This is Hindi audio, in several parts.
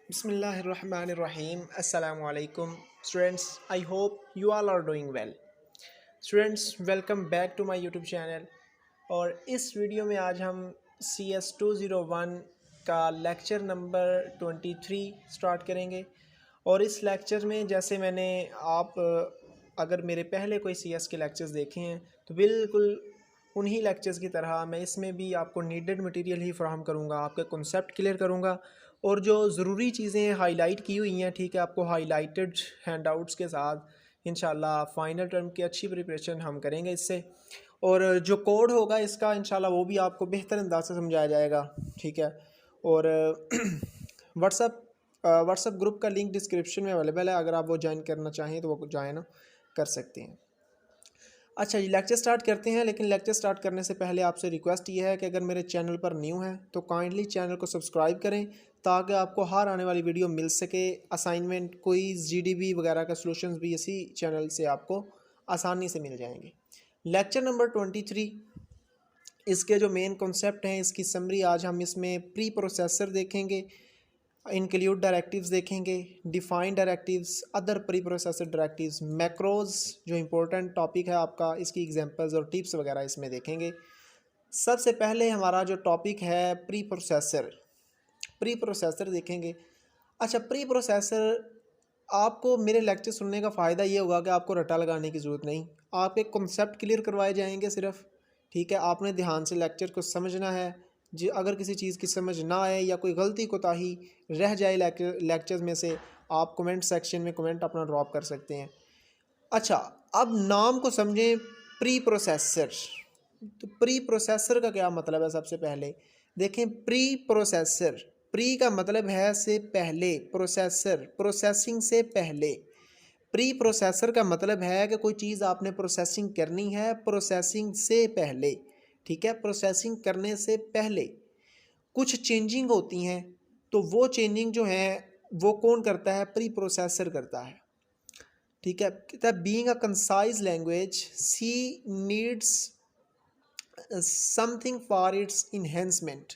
Bismillahirrahmanirrahim. Assalamu alaikum. Students, I hope you all are doing well. Students, welcome back to my YouTube channel. और इस वीडियो में आज हम CS201 का लेक्चर नंबर 23 स्टार्ट करेंगे। और इस लेक्चर में जैसे मैंने अगर मेरे पहले कोई CS के लेक्चर्स देखे हैं तो बिल्कुल उन्हीं लेक्चर्स की तरह मैं इसमें भी आपको नीडेड मटेरियल ही फ्राहम करूँगा, आपके कॉन्सेप्ट क्लियर करूँगा और जो ज़रूरी चीज़ें हाईलाइट की हुई हैं, ठीक है, आपको हाईलाइटेड हैंडआउट्स के साथ इंशाल्लाह फ़ाइनल टर्म की अच्छी प्रिपरेशन हम करेंगे इससे। और जो कोड होगा इसका इंशाल्लाह वो भी आपको बेहतर अंदाज से समझाया जाएगा, ठीक है। और व्हाट्सअप ग्रुप का लिंक डिस्क्रिप्शन में अवेलेबल है, अगर आप वो ज्वाइन करना चाहें तो वो ज्वाइन कर सकते हैं। अच्छा जी, लेक्चर स्टार्ट करते हैं। लेकिन लेक्चर स्टार्ट करने से पहले आपसे रिक्वेस्ट ये है कि अगर मेरे चैनल पर न्यू हैं तो काइंडली चैनल को सब्सक्राइब करें ताकि आपको हर आने वाली वीडियो मिल सके। असाइनमेंट, क्विज़, जीडीबी वगैरह का सॉल्यूशंस भी इसी चैनल से आपको आसानी से मिल जाएंगे। लेक्चर नंबर 23, इसके जो मेन कॉन्सेप्ट हैं, इसकी समरी आज हम इसमें प्री प्रोसेसर देखेंगे, इंक्लूड डायरेक्टिव्स देखेंगे, define directives, other pre processor directives, macros जो इंपॉर्टेंट टॉपिक है आपका, इसकी एग्जांपल्स और टिप्स वगैरह इसमें देखेंगे। सबसे पहले हमारा जो टॉपिक है प्री प्रोसेसर देखेंगे। अच्छा, प्री प्रोसेसर आपको मेरे लेक्चर सुनने का फ़ायदा ये होगा कि आपको रटा लगाने की ज़रूरत नहीं, आप एक कॉन्सेप्ट क्लियर करवाए जाएंगे सिर्फ, ठीक है। आपने ध्यान से लेक्चर को समझना है। जी, अगर किसी चीज़ की समझ ना आए या कोई गलती कोताही रह जाए लेक्चर्स में से, आप कमेंट सेक्शन में कमेंट अपना ड्रॉप कर सकते हैं। अच्छा, अब नाम को समझें, प्री प्रोसेसर। तो प्री प्रोसेसर का क्या मतलब है? सबसे पहले देखें, प्री प्रोसेसर, प्री का मतलब है से पहले, प्रोसेसर प्रोसेसिंग से पहले। प्री प्रोसेसर का मतलब है कि कोई चीज़ आपने प्रोसेसिंग करनी है प्रोसेसिंग से पहले, ठीक है। प्रोसेसिंग करने से पहले कुछ चेंजिंग होती हैं, तो वो चेंजिंग जो है वो कौन करता है? प्री प्रोसेसर करता है, ठीक है। कहता है being a concise language C needs something for its enhancement,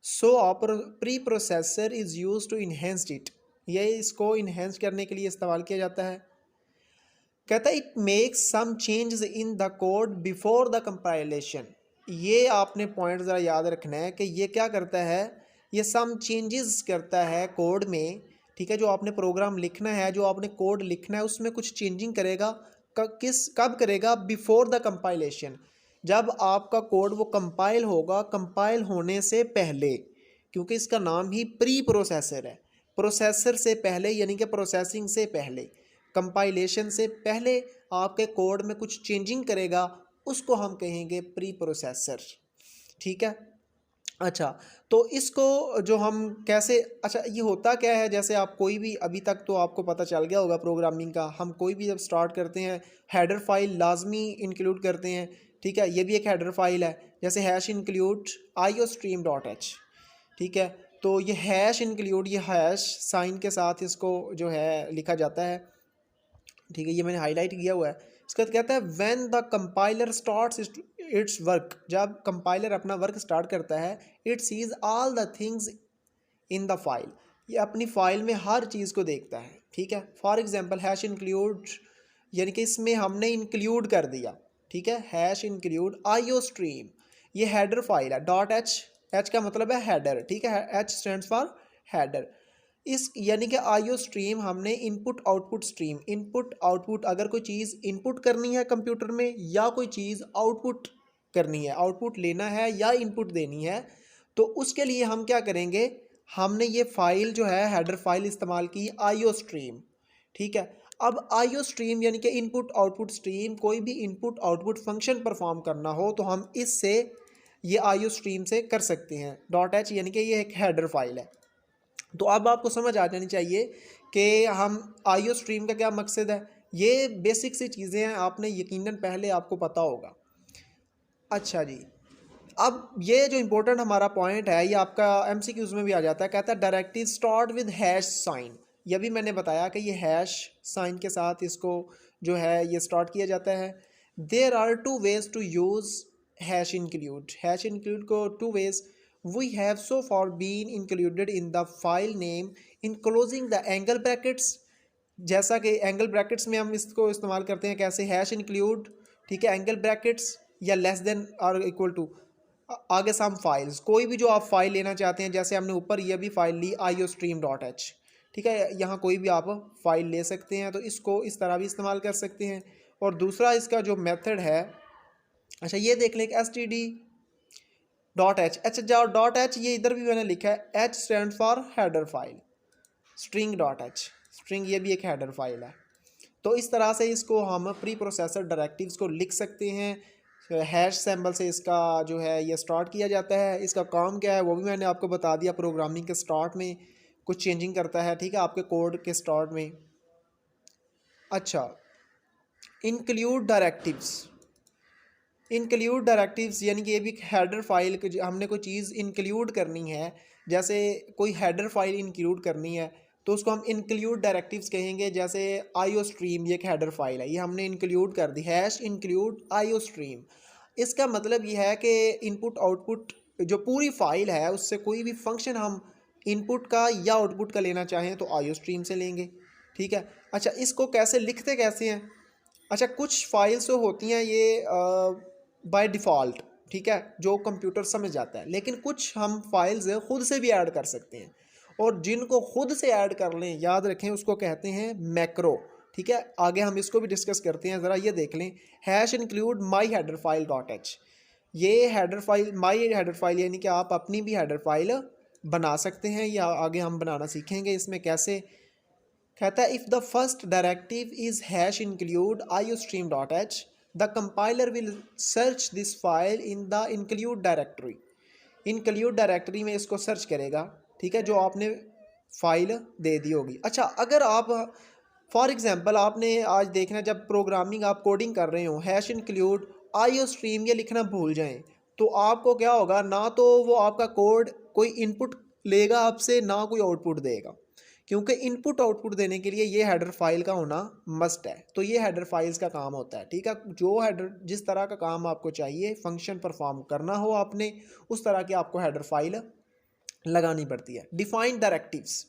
so preprocessor is use to enhance it. ये इसको इन्हेंस करने के लिए इस्तेमाल किया जाता है। कहता है it makes some changes in the code before the compilation. ये आपने पॉइंट ज़रा याद रखना है कि ये क्या करता है, ये सम चेंजेस करता है कोड में, ठीक है। जो आपने प्रोग्राम लिखना है, जो आपने कोड लिखना है, उसमें कुछ चेंजिंग करेगा। कब करेगा? बिफोर द कंपाइलेशन, जब आपका कोड वो कंपाइल होगा, कंपाइल होने से पहले, क्योंकि इसका नाम ही प्री प्रोसेसर है। प्रोसेसर से पहले यानी कि प्रोसेसिंग से पहले, कंपाइलेशन से पहले आपके कोड में कुछ चेंजिंग करेगा, उसको हम कहेंगे प्री प्रोसेसर, ठीक है। अच्छा, तो इसको जो हम कैसे, अच्छा ये होता क्या है, जैसे आप कोई भी, अभी तक तो आपको पता चल गया होगा प्रोग्रामिंग का, हम कोई भी जब स्टार्ट करते हैं हेडर फाइल लाजमी इंक्लूड करते हैं, ठीक है। ये भी एक हेडर फाइल है, जैसे हैश इंक्लूड iostream.h, ठीक है। तो ये हैश इंक्लूड, ये हैश साइन के साथ इसको जो है लिखा जाता है, ठीक है। ये मैंने हाईलाइट किया हुआ है। इसका कहता है when the compiler starts its work, जब कंपाइलर अपना वर्क स्टार्ट करता है, it sees all the things in the file, ये अपनी फाइल में हर चीज़ को देखता है, ठीक है। फॉर एग्जांपल हैश इंक्लूड, यानी कि इसमें हमने इंक्लूड कर दिया, ठीक है। हैश इंक्लूड iostream, ये हेडर फाइल है, डॉट एच, एच का मतलब है हेडर, ठीक है। H stands for header. इस यानी कि आईओ स्ट्रीम हमने input output stream, input output, अगर कोई चीज़ इनपुट करनी है कंप्यूटर में या कोई चीज़ आउटपुट करनी है, आउटपुट लेना है या इनपुट देनी है, तो उसके लिए हम क्या करेंगे, हमने ये फाइल जो है हेडर फाइल इस्तेमाल की आईओ स्ट्रीम, ठीक है। अब आईओ स्ट्रीम यानी कि इनपुट आउटपुट स्ट्रीम, कोई भी इनपुट आउटपुट फंक्शन परफॉर्म करना हो तो हम इससे, ये आईओ स्ट्रीम से कर सकते हैं। डॉट एच यानी कि ये एक हेडर फाइल है। तो अब आपको समझ आ जानी चाहिए कि हम आईओ स्ट्रीम का क्या मकसद है। ये बेसिक सी चीज़ें हैं, आपने यकीनन पहले आपको पता होगा। अच्छा जी, अब ये जो इम्पोर्टेंट हमारा पॉइंट है, ये आपका एमसीक्यूज़ में भी आ जाता है। कहता है directive start with hash sign, ये भी मैंने बताया कि ये हैश साइन के साथ इसको जो है ये स्टार्ट किया जाता है। There are two ways to use hash include, hash include को two ways, we have so far been included in the file name enclosing the angle brackets. जैसा कि एंगल ब्रैकेट्स में हम इसको इस्तेमाल करते हैं कैसे, हैश इंक्लूड, ठीक है, एंगल ब्रैकेट्स या लेस देन और इक्वल टू, आगे सम फाइल्स, कोई भी जो आप फाइल लेना चाहते हैं, जैसे हमने ऊपर ये भी फाइल ली iostream.h, ठीक है, यहाँ कोई भी आप फाइल ले सकते हैं, तो इसको इस तरह भी इस्तेमाल कर सकते हैं। और दूसरा इसका जो मेथड है, अच्छा ये देख लें std.h, अच्छा जाओ .h, ये इधर भी मैंने लिखा है, h stand for header file, string.h, string ये भी एक हेडर फाइल है। तो इस तरह से इसको हम प्री प्रोसेसर डायरेक्टिव्स को लिख सकते हैं। हैश सिंबल से इसका जो है ये स्टार्ट किया जाता है। इसका काम क्या है वो भी मैंने आपको बता दिया, प्रोग्रामिंग के स्टार्ट में कुछ चेंजिंग करता है, ठीक है, आपके कोड के स्टार्ट में। अच्छा, इंक्लूड डायरेक्टिव्स, इंक्लूड डायरेक्टिव्स यानी कि ये भी हेडर फाइल के, हमने कोई चीज़ इंक्लूड करनी है, जैसे कोई हेडर फाइल इंक्लूड करनी है तो उसको हम इंक्लूड डायरेक्टिव्स कहेंगे। जैसे iostream ये एक हेडर फाइल है, ये हमने इंक्लूड कर दी, हैश इंक्लूड iostream। इसका मतलब ये है कि इनपुट आउटपुट जो पूरी फाइल है उससे कोई भी फंक्शन हम इनपुट का या आउटपुट का लेना चाहें तो iostream से लेंगे, ठीक है। अच्छा, इसको कैसे लिखते कैसे हैं, अच्छा कुछ फाइल्स तो होती हैं ये बाय डिफ़ॉल्ट, ठीक है, जो कंप्यूटर समझ जाता है, लेकिन कुछ हम फाइल्स ख़ुद से भी ऐड कर सकते हैं, और जिनको खुद से ऐड कर लें याद रखें उसको कहते हैं मैक्रो, ठीक है। आगे हम इसको भी डिस्कस करते हैं, ज़रा ये देख लें, हैश इंक्लूड माई हेडर फाइल .h, ये हेडर फाइल, माई हेडर फाइल यानी कि आप अपनी भी हेडर फाइल बना सकते हैं, या आगे हम बनाना सीखेंगे इसमें कैसे। कहता है if the first directive is hash include iostream.h the compiler will search this file in the include directory, include directory में इसको सर्च करेगा, ठीक है, जो आपने फाइल दे दी होगी। अच्छा, अगर आप फॉर एग्जांपल आपने आज देखना, जब प्रोग्रामिंग आप कोडिंग कर रहे हो, हैश इंक्लूड iostream ये लिखना भूल जाएं तो आपको क्या होगा, ना तो वो आपका कोड कोई इनपुट लेगा आपसे, ना कोई आउटपुट देगा, क्योंकि इनपुट आउटपुट देने के लिए ये हेडर फाइल का होना मस्ट है। तो ये हेडर फाइल्स का काम होता है, ठीक है, जो हेडर जिस तरह का काम आपको चाहिए, फंक्शन परफॉर्म करना हो आपने, उस तरह की आपको हेडर फाइल लगानी पड़ती है। डिफाइंड डायरेक्टिव्स,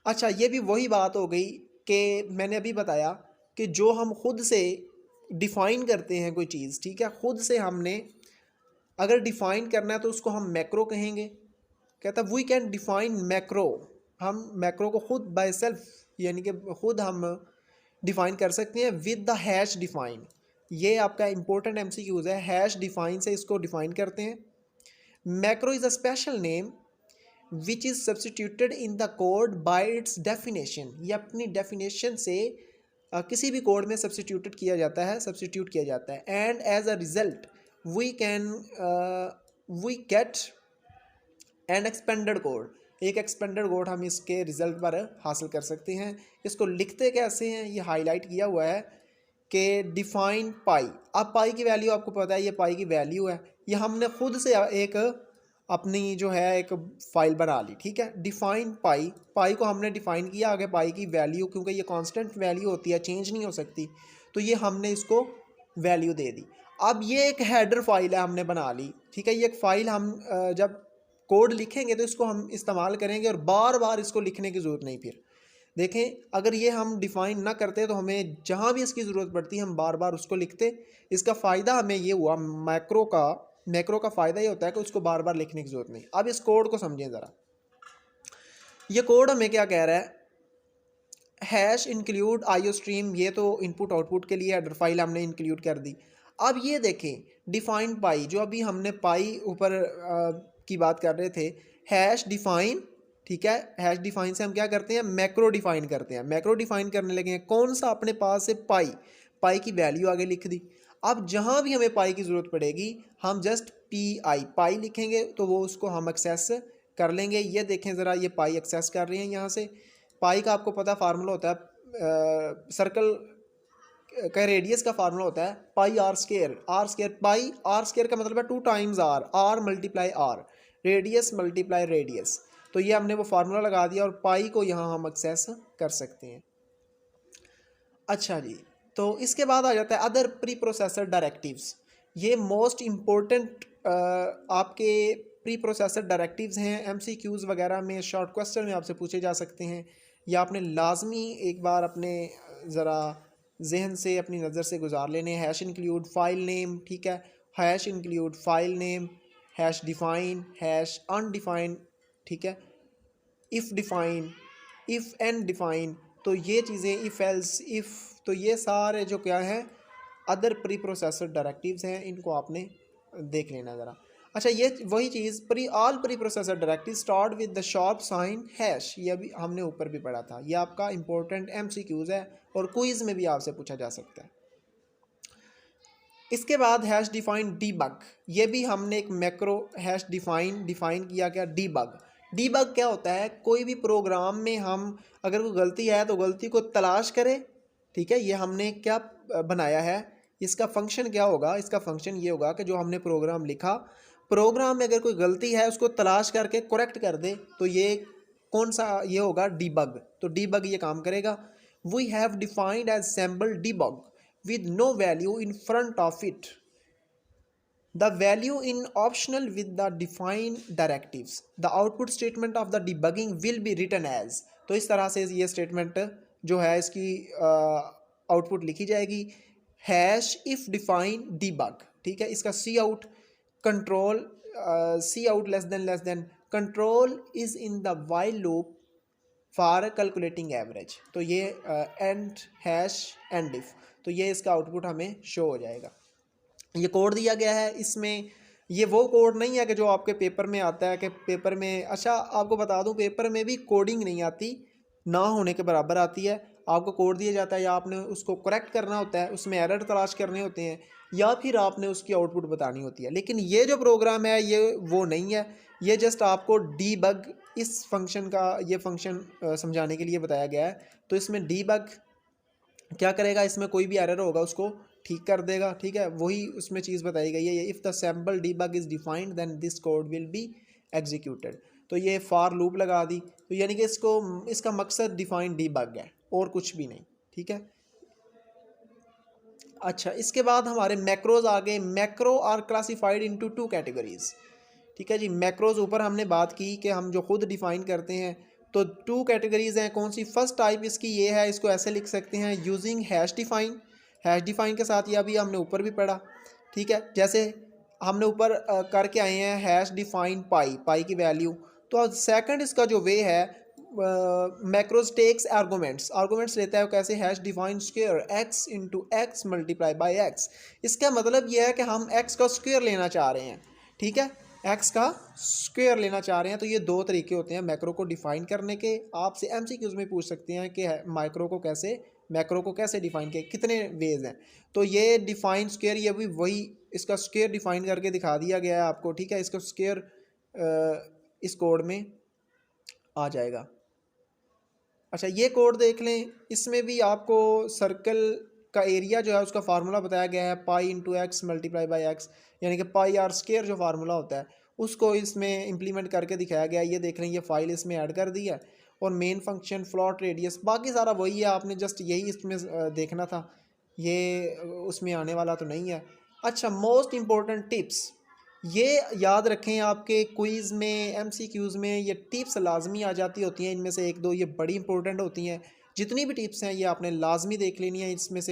अच्छा ये भी वही बात हो गई कि मैंने अभी बताया कि जो हम खुद से डिफ़ाइन करते हैं कोई चीज़, ठीक है, खुद से हमने अगर डिफ़ाइन करना है तो उसको हम मैक्रो कहेंगे। कहता है वी कैन डिफ़ाइन मैक्रो, हम मैक्रो को खुद बाय सेल्फ यानी कि खुद हम डिफ़ाइन कर सकते हैं विद द हैश डिफ़ाइन। ये आपका इंपॉर्टेंट एमसीक्यूज़ है, हैश डिफ़ाइन से इसको डिफ़ाइन करते हैं। Macro is a special name which is substituted in the code bye it's definition, ये अपनी डेफिनेशन से किसी भी कोड में सब्सटीट्यूटेड किया जाता है, सब्सटीट्यूट किया जाता है। And as a result we get an expanded code, एक एक्सपेंडेड कोड हम इसके रिज़ल्ट पर हासिल कर सकते हैं। इसको लिखते कैसे हैं ये हाईलाइट किया हुआ है कि डिफ़ाइन पाई। अब पाई की वैल्यू आपको पता है, ये पाई की वैल्यू है, ये हमने खुद से एक अपनी जो है एक फ़ाइल बना ली, ठीक है। डिफ़ाइन पाई, पाई को हमने डिफ़ाइन किया, आगे पाई की वैल्यू, क्योंकि ये कांस्टेंट वैल्यू होती है, चेंज नहीं हो सकती, तो ये हमने इसको वैल्यू दे दी। अब ये एक हेडर फाइल है हमने बना ली, ठीक है, ये एक फ़ाइल हम जब कोड लिखेंगे तो इसको हम इस्तेमाल करेंगे और बार बार इसको लिखने की ज़रूरत नहीं। फिर देखें, अगर ये हम डिफ़ाइन ना करते तो हमें जहाँ भी इसकी ज़रूरत पड़ती है हम बार बार उसको लिखते। इसका फ़ायदा हमें ये हुआ, मैक्रो का फ़ायदा ये होता है कि उसको बार बार लिखने की ज़रूरत नहीं। अब इस कोड को समझें ज़रा, ये कोड हमें क्या कह रहा है, हैश इंक्लूड iostream, ये तो इनपुट आउटपुट के लिए हेडर फाइल हमने इंक्लूड कर दी। अब ये देखें डिफ़ाइन पाई, जो अभी हमने पाई ऊपर की बात कर रहे थे, हैश डिफ़ाइन, ठीक है, हैश डिफ़ाइन से हम क्या करते हैं, मैक्रो डिफ़ाइन करते हैं, मैक्रो डिफ़ाइन करने लगे हैं। कौन सा, अपने पास से पाई की वैल्यू आगे लिख दी। अब जहाँ भी हमें पाई की ज़रूरत पड़ेगी हम जस्ट पाई लिखेंगे तो वो उसको हम एक्सेस कर लेंगे। ये देखें ज़रा, ये पाई एक्सेस कर रहे हैं यहाँ से। पाई का आपको पता फार्मूला होता है, सर्कल का रेडियस का फार्मूला होता है pi r square, pi r square का मतलब है 2 times r multiply r, radius multiply radius. तो ये हमने वो फार्मूला लगा दिया और पाई को यहाँ हम एक्सेस कर सकते हैं। अच्छा जी, तो इसके बाद आ जाता है अदर प्री प्रोसेसर डायरेक्टिव्स। ये मोस्ट इम्पोर्टेंट आपके प्री प्रोसेसर डायरेक्टिव्स हैं, एमसीक्यूज़ वगैरह में शॉर्ट क्वेश्चन में आपसे पूछे जा सकते हैं, या आपने लाजमी एक बार अपने ज़रा जहन से अपनी नज़र से गुजार लेने। हैश इंक्लूड फाइल नेम, ठीक है, hash include file name, hash define, hash undefine, ठीक है, if define, if and define, तो ये चीज़ें इफ़ एल्स इफ़, तो ये सारे जो क्या हैं अदर प्री प्रोसेसर डायरेक्टिव्स हैं, इनको आपने देख लेना ज़रा। अच्छा, ये वही चीज़ all preprocessor directive start with the sharp sign hash, ये अभी हमने ऊपर भी पढ़ा था, ये आपका इंपॉर्टेंट एमसीक्यूज़ है और क्विज़ में भी आपसे पूछा जा सकता है। इसके बाद हैश डिफाइन डीबग, ये भी हमने एक मैक्रो हैश डिफाइन किया क्या, डीबग। डीबग क्या होता है, कोई भी प्रोग्राम में हम अगर कोई गलती है तो गलती को तलाश करें, ठीक है, ये हमने क्या बनाया है, इसका फंक्शन क्या होगा, इसका फंक्शन ये होगा कि जो हमने प्रोग्राम लिखा, प्रोग्राम में अगर कोई गलती है उसको तलाश करके करेक्ट कर दे, तो ये कौन सा ये होगा, डीबग। तो डीबग ये काम करेगा। We have defined as sample debug with no value in front of it, the value in optional with the defined directives, the output statement of the debugging will be written as, तो इस तरह से ये स्टेटमेंट जो है इसकी आउटपुट लिखी जाएगी। हैश इफ डिफाइन डीबग, ठीक है, इसका cout control, cout less than control is in the while loop for calculating average, तो ये एंड हैश एंड इफ, तो ये इसका आउटपुट हमें शो हो जाएगा। ये कोड दिया गया है, इसमें ये वो कोड नहीं है कि जो आपके पेपर में आता है कि पेपर में, अच्छा आपको बता दूं पेपर में भी कोडिंग नहीं आती, ना होने के बराबर आती है। आपको कोड दिया जाता है, या आपने उसको करेक्ट करना होता है, उसमें एरर तलाश करने होते हैं, या फिर आपने उसकी आउटपुट बतानी होती है। लेकिन ये जो प्रोग्राम है ये वो नहीं है, ये जस्ट आपको डीबग, इस फंक्शन का ये फंक्शन समझाने के लिए बताया गया है। तो इसमें डीबग क्या करेगा, इसमें कोई भी एरर होगा उसको ठीक कर देगा, ठीक है, वही उसमें चीज़ बताई गई है। If the sample debug is defined then this code will be executed, तो ये फॉर लूप लगा दी, तो यानी कि इसका मकसद डिफाइंड डीबग है और कुछ भी नहीं, ठीक है। अच्छा, इसके बाद हमारे मैक्रोज आ गए। Macro are classified into 2 categories, ठीक है जी। मैक्रोज ऊपर हमने बात की कि हम जो खुद डिफाइन करते हैं, तो 2 कैटेगरीज हैं। कौन सी, फर्स्ट टाइप इसकी ये है, इसको ऐसे लिख सकते हैं, using hash define. Hash define के साथ ये अभी हमने ऊपर भी पढ़ा, ठीक है, जैसे हमने ऊपर करके आए हैं हैश डिफाइन पाई की वैल्यू। तो सेकंड इसका जो वे है, मैक्रोज टेक्स आर्गूमेंट्स लेता है, कैसे, hash define square x into x multiply by x. इसका मतलब यह है कि हम एक्स का स्क्वायर लेना चाह रहे हैं, ठीक है, एक्स का स्क्वायर लेना चाह रहे हैं। तो ये 2 तरीके होते हैं मैक्रो को डिफाइन करने के। आपसे एमसीक्यूज में पूछ सकते हैं कि मैक्रो को कैसे डिफाइन किया, कितने वेज हैं। तो ये डिफाइन स्क्वायर, ये भी वही इसका स्क्वायर डिफाइन करके दिखा दिया गया है आपको, ठीक है, इसका स्क्वायर इस कोड में आ जाएगा। अच्छा, ये कोड देख लें, इसमें भी आपको सर्कल का एरिया जो है उसका फार्मूला बताया गया है, pi into x multiply by x, यानी कि पाई आर स्क्वायर जो फार्मूला होता है उसको इसमें इम्प्लीमेंट करके दिखाया गया है। ये देख लें, ये फाइल इसमें ऐड कर दी है, और मेन फंक्शन फ्लॉट रेडियस बाकी सारा वही है, आपने जस्ट यही इसमें देखना था, ये उसमें आने वाला तो नहीं है। अच्छा, मोस्ट इम्पोर्टेंट टिप्स ये याद रखें, आपके क्विज़ में एमसीक्यूज़ में ये टिप्स लाजमी आ जाती होती हैं, इनमें से 1-2 ये बड़ी इंपॉर्टेंट होती हैं। जितनी भी टिप्स हैं ये आपने लाजमी देख लेनी है, इसमें से